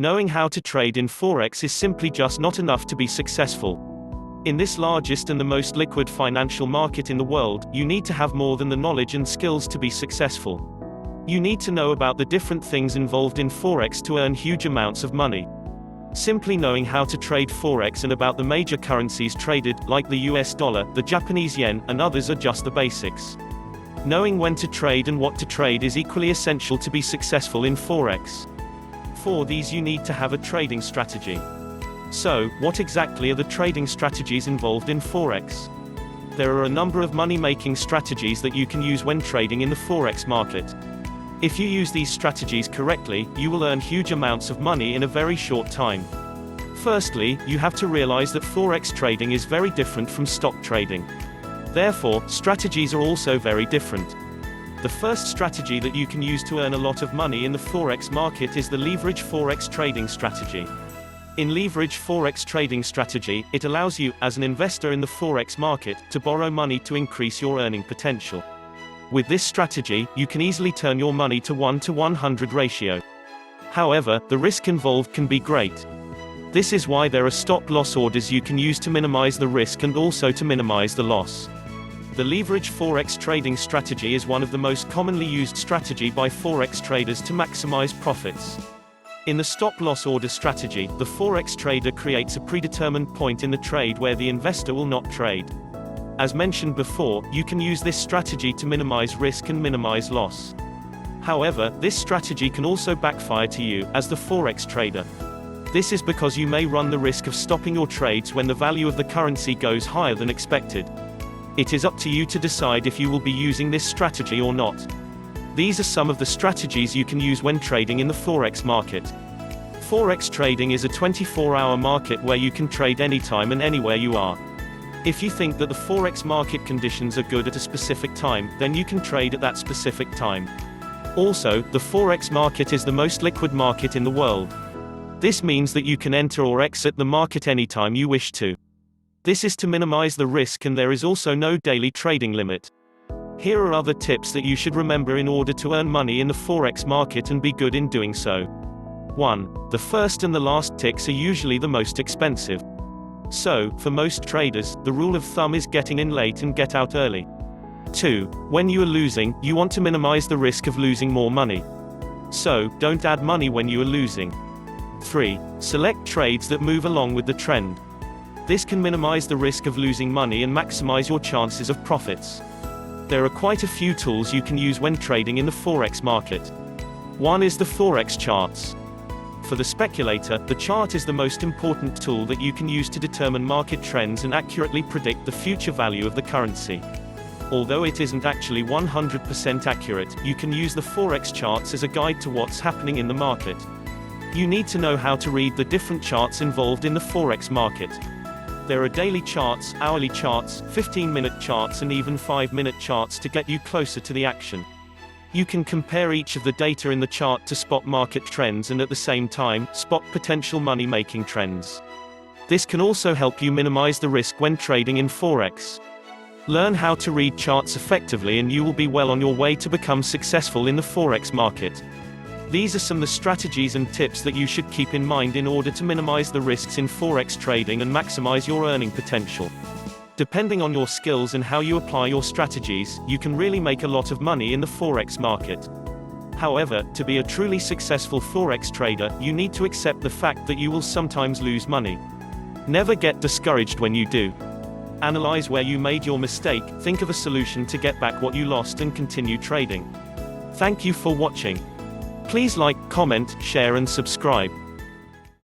Knowing how to trade in Forex is simply just not enough to be successful. In this largest and the most liquid financial market in the world, you need to have more than the knowledge and skills to be successful. You need to know about the different things involved in Forex to earn huge amounts of money. Simply knowing how to trade Forex and about the major currencies traded, like the US dollar, the Japanese yen, and others are just the basics. Knowing when to trade and what to trade is equally essential to be successful in Forex. For these you need to have a trading strategy. So, what exactly are the trading strategies involved in Forex? There are a number of money-making strategies that you can use when trading in the Forex market. If you use these strategies correctly, you will earn huge amounts of money in a very short time. Firstly, you have to realize that Forex trading is very different from stock trading. Therefore, strategies are also very different. The first strategy that you can use to earn a lot of money in the Forex market is the leverage Forex trading strategy. In leverage Forex trading strategy, it allows you, as an investor in the Forex market, to borrow money to increase your earning potential. With this strategy, you can easily turn your money to 1 to 100 ratio. However, the risk involved can be great. This is why there are stop-loss orders you can use to minimize the risk and also to minimize the loss. The leverage Forex trading strategy is one of the most commonly used strategy by Forex traders to maximize profits. In the stop-loss order strategy, the Forex trader creates a predetermined point in the trade where the investor will not trade. As mentioned before, you can use this strategy to minimize risk and minimize loss. However, this strategy can also backfire to you, as the Forex trader. This is because you may run the risk of stopping your trades when the value of the currency goes higher than expected. It is up to you to decide if you will be using this strategy or not. These are some of the strategies you can use when trading in the Forex market. Forex trading is a 24-hour market where you can trade anytime and anywhere you are. If you think that the Forex market conditions are good at a specific time, then you can trade at that specific time. Also, the Forex market is the most liquid market in the world. This means that you can enter or exit the market anytime you wish to. This is to minimize the risk, and there is also no daily trading limit. Here are other tips that you should remember in order to earn money in the Forex market and be good in doing so. 1. The first and the last ticks are usually the most expensive. So, for most traders, the rule of thumb is getting in late and get out early. 2. When you are losing, you want to minimize the risk of losing more money. So, don't add money when you are losing. 3. Select trades that move along with the trend. This can minimize the risk of losing money and maximize your chances of profits. There are quite a few tools you can use when trading in the Forex market. One is the Forex charts. For the speculator, the chart is the most important tool that you can use to determine market trends and accurately predict the future value of the currency. Although it isn't actually 100% accurate, you can use the Forex charts as a guide to what's happening in the market. You need to know how to read the different charts involved in the Forex market. There are daily charts, hourly charts, 15-minute charts and even 5-minute charts to get you closer to the action. You can compare each of the data in the chart to spot market trends and at the same time, spot potential money-making trends. This can also help you minimize the risk when trading in Forex. Learn how to read charts effectively and you will be well on your way to become successful in the Forex market. These are some of the strategies and tips that you should keep in mind in order to minimize the risks in Forex trading and maximize your earning potential. Depending on your skills and how you apply your strategies, you can really make a lot of money in the Forex market. However, to be a truly successful Forex trader, you need to accept the fact that you will sometimes lose money. Never get discouraged when you do. Analyze where you made your mistake, think of a solution to get back what you lost and continue trading. Thank you for watching. Please like, comment, share and subscribe.